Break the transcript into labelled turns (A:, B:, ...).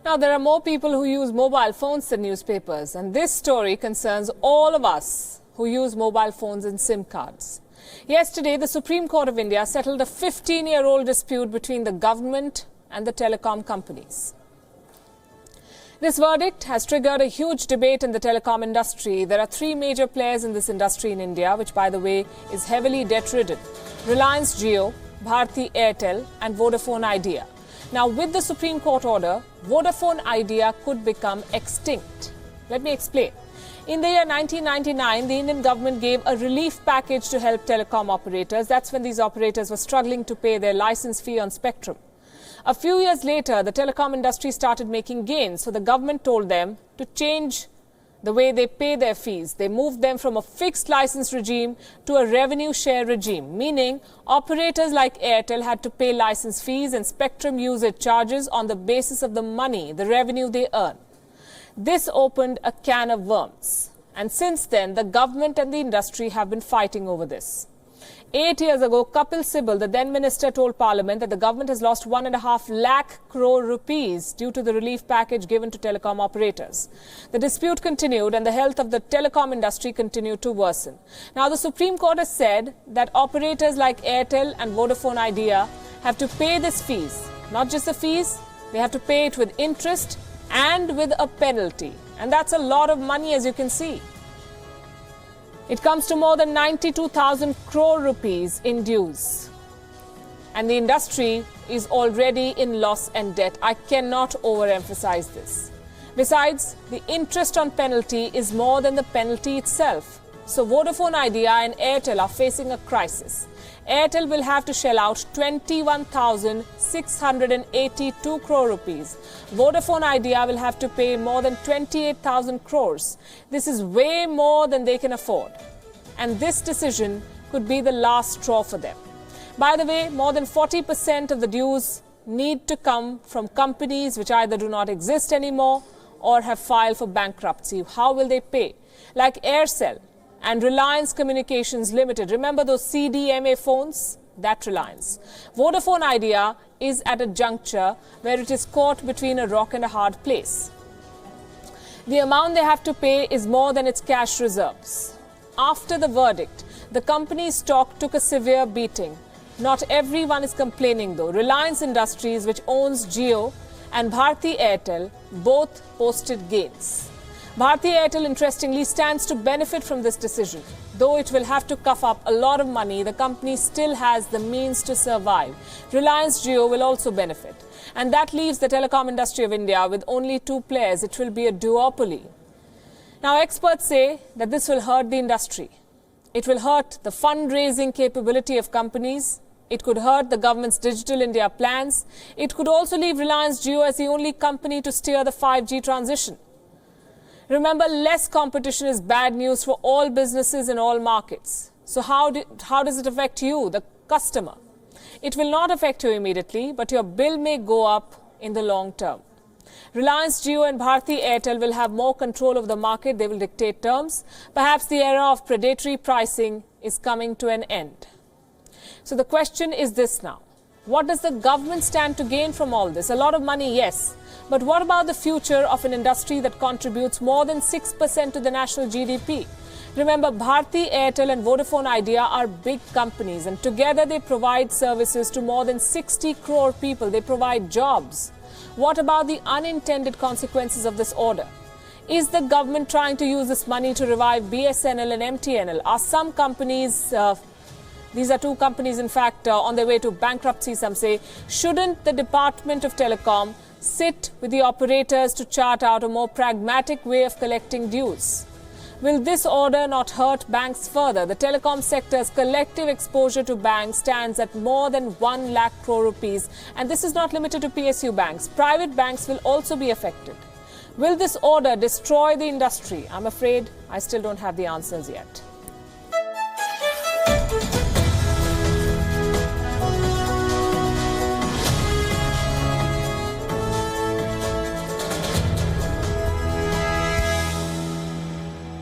A: Now, there are more people who use mobile phones than newspapers, and this story concerns all of us who use mobile phones and SIM cards. Yesterday, the Supreme Court of India settled a 15-year-old dispute between the government and the telecom companies. This verdict has triggered a huge debate in the telecom industry. There are three major players in this industry in India, which, by the way, is heavily debt-ridden: Reliance Jio, Bharti Airtel and Vodafone Idea. Now, with the Supreme Court order, Vodafone Idea could become extinct. Let me explain. In the year 1999, the Indian government gave a relief package to help telecom operators. That's when these operators were struggling to pay their license fee on spectrum. A few years later, the telecom industry started making gains, so the government told them to change the way they pay their fees. They moved them from a fixed license regime to a revenue share regime, meaning operators like Airtel had to pay license fees and spectrum usage charges on the basis of the money, the revenue they earn. This opened a can of worms. And since then, the government and the industry have been fighting over this. 8 years ago, Kapil Sibal, the then minister, told Parliament that the government has lost 1.5 lakh crore rupees due to the relief package given to telecom operators. The dispute continued and the health of the telecom industry continued to worsen. Now, the Supreme Court has said that operators like Airtel and Vodafone Idea have to pay this fees. Not just the fees, they have to pay it with interest and with a penalty. And that's a lot of money, as you can see. It comes to more than 92,000 crore rupees in dues. And the industry is already in loss and debt. I cannot overemphasize this. Besides, the interest on penalty is more than the penalty itself. So Vodafone Idea and Airtel are facing a crisis. Airtel will have to shell out 21,682 crore rupees. Vodafone Idea will have to pay more than 28,000 crores. This is way more than they can afford. And this decision could be the last straw for them. By the way, more than 40% of the dues need to come from companies which either do not exist anymore or have filed for bankruptcy. How will they pay? Like Aircel and Reliance Communications Limited. Remember those CDMA phones? That Reliance. Vodafone Idea is at a juncture where it is caught between a rock and a hard place. The amount they have to pay is more than its cash reserves. After the verdict, the company's stock took a severe beating. Not everyone is complaining though. Reliance Industries, which owns Jio, and Bharti Airtel both posted gains. Bharti Airtel, interestingly, stands to benefit from this decision. Though it will have to cough up a lot of money, the company still has the means to survive. Reliance Jio will also benefit. And that leaves the telecom industry of India with only two players. It will be a duopoly. Now, experts say that this will hurt the industry. It will hurt the fundraising capability of companies. It could hurt the government's Digital India plans. It could also leave Reliance Jio as the only company to steer the 5G transition. Remember, less competition is bad news for all businesses in all markets. So how does it affect you, the customer? It will not affect you immediately, but your bill may go up in the long term. Reliance Jio and Bharti Airtel will have more control of the market. They will dictate terms. Perhaps the era of predatory pricing is coming to an end. So the question is this now. What does the government stand to gain from all this? A lot of money, yes. But what about the future of an industry that contributes more than 6% to the national GDP? Remember, Bharti Airtel and Vodafone Idea are big companies, and together they provide services to more than 60 crore people. They provide jobs. What about the unintended consequences of this order? Is the government trying to use this money to revive BSNL and MTNL? Are some companies, these are two companies, in fact, on their way to bankruptcy, some say, shouldn't the Department of Telecom sit with the operators to chart out a more pragmatic way of collecting dues? Will this order not hurt banks further? The telecom sector's collective exposure to banks stands at more than 1 lakh crore rupees. And this is not limited to PSU banks. Private banks will also be affected. Will this order destroy the industry? I'm afraid I still don't have the answers yet.